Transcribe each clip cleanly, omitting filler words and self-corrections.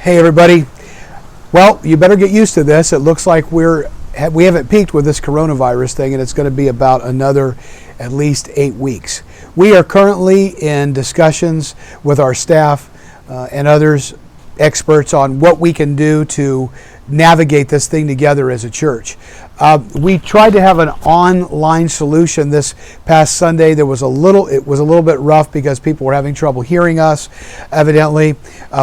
Hey everybody. Well, you better get used to this. It looks like we haven't peaked with this coronavirus thing, and it's going to be about another at least 8 weeks. We are currently in discussions with our staff and others, experts, on what we can do to navigate this thing together as a church. We tried to have an online solution this past Sunday. It was a little bit rough because people were having trouble hearing us, evidently.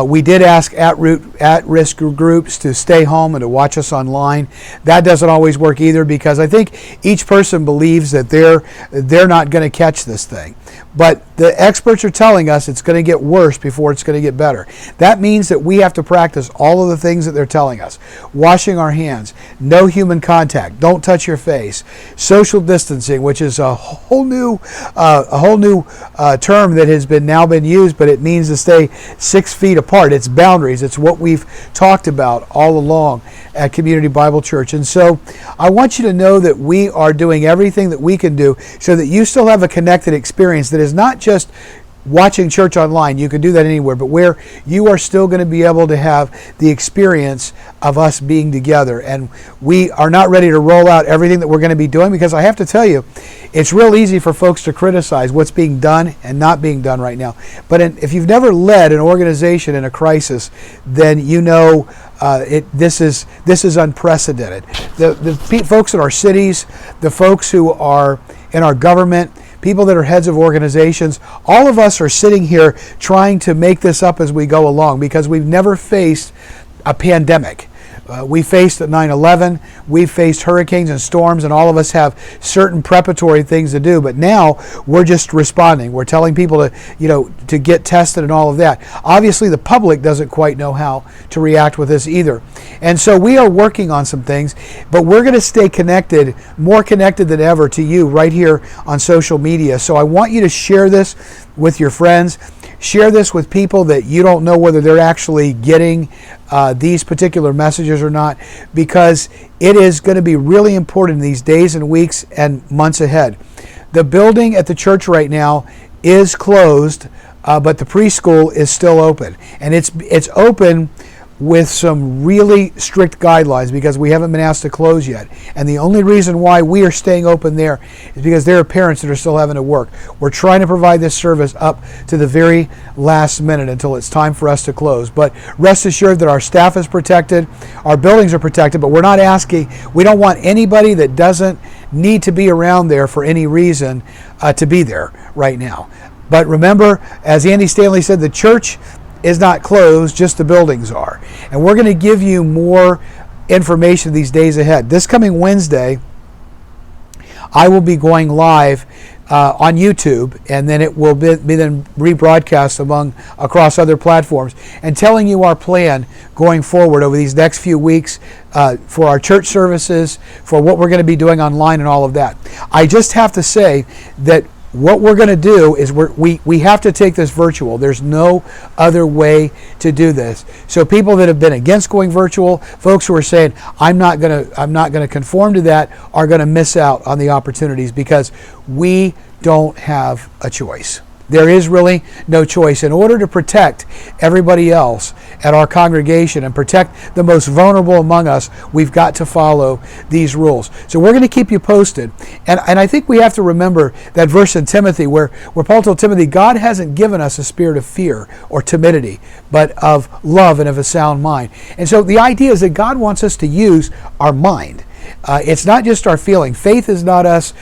We did ask at-risk groups to stay home and to watch us online. That doesn't always work either, because I think each person believes that they're not going to catch this thing. But the experts are telling us it's going to get worse before it's going to get better. That means that we have to practice all of the things that they're telling us. Washing our hands, no human contact, don't touch your face, social distancing, which is a whole new term that has now been used, but it means to stay 6 feet apart. It's boundaries. It's what we've talked about all along at Community Bible Church. And so I want you to know that we are doing everything that we can do so that you still have a connected experience that is not just watching church online. You can do that anywhere, but where you are still going to be able to have the experience of us being together. And we are not ready to roll out everything that we're going to be doing, because I have to tell you, it's real easy for folks to criticize what's being done and not being done right now. But if you've never led an organization in a crisis, then you know this is unprecedented. The folks in our cities, the folks who are in our government, people that are heads of organizations, all of us are sitting here trying to make this up as we go along, because we've never faced a pandemic. We faced 9/11, we've faced hurricanes and storms, and all of us have certain preparatory things to do. But now we're just responding. We're telling people to get tested and all of that. Obviously, the public doesn't quite know how to react with this either. And so we are working on some things, but we're going to stay connected, more connected than ever to you right here on social media. So I want you to share this with your friends. Share this with people that you don't know whether they're actually getting these particular messages or not, because it is going to be really important in these days and weeks and months ahead. The building at the church right now is closed, but the preschool is still open. And it's open with some really strict guidelines, because we haven't been asked to close yet. And the only reason why we are staying open there is because there are parents that are still having to work. We're trying to provide this service up to the very last minute until it's time for us to close. But rest assured that our staff is protected, our buildings are protected, but we don't want anybody that doesn't need to be around there for any reason to be there right now. But remember, as Andy Stanley said, the church is not closed, just the buildings are. And we're going to give you more information these days ahead. This coming Wednesday, I will be going live on YouTube, and then it will be then rebroadcast across other platforms, and telling you our plan going forward over these next few weeks for our church services, for what we're going to be doing online and all of that. I just have to say that what we're going to do is we have to take this virtual. There's no other way to do this. So people that have been against going virtual, folks who are saying I'm not going to conform to that, are going to miss out on the opportunities, because we don't have a choice. There is really no choice. In order to protect everybody else at our congregation and protect the most vulnerable among us, we've got to follow these rules. So we're going to keep you posted. And I think we have to remember that verse in Timothy where Paul told Timothy, God hasn't given us a spirit of fear or timidity, but of love and of a sound mind. And so the idea is that God wants us to use our mind. It's not just our feeling. Faith is not us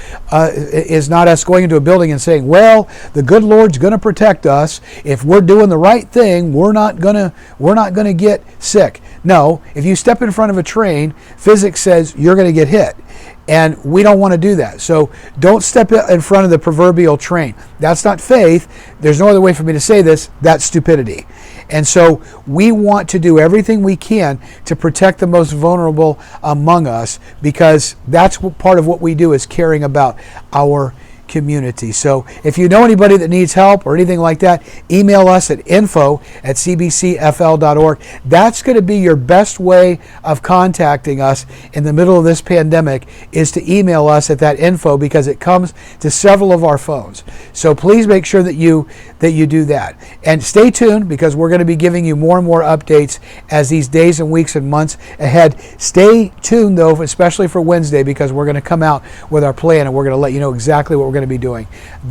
going into a building and saying, well, the good Lord's going to protect us. If we're doing the right thing, we're not going to get sick. No, if you step in front of a train, physics says you're going to get hit. And we don't want to do that. So don't step in front of the proverbial train. That's not faith. There's no other way for me to say this. That's stupidity. And so we want to do everything we can to protect the most vulnerable among us, because that's part of what we do, is caring about our community. So if you know anybody that needs help or anything like that, email us at info@cbcfl.org. That's going to be your best way of contacting us in the middle of this pandemic, is to email us at that info, because it comes to several of our phones. So please make sure that you do that. And stay tuned, because we're going to be giving you more and more updates as these days and weeks and months ahead. Stay tuned though, especially for Wednesday, because we're going to come out with our plan and we're going to let you know exactly what we're going to be doing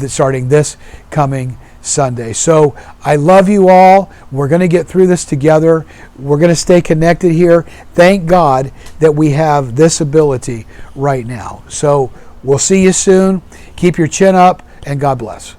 starting this coming Sunday. So I love you all. We're going to get through this together. We're going to stay connected here. Thank God that we have this ability right now. So we'll see you soon. Keep your chin up, and God bless.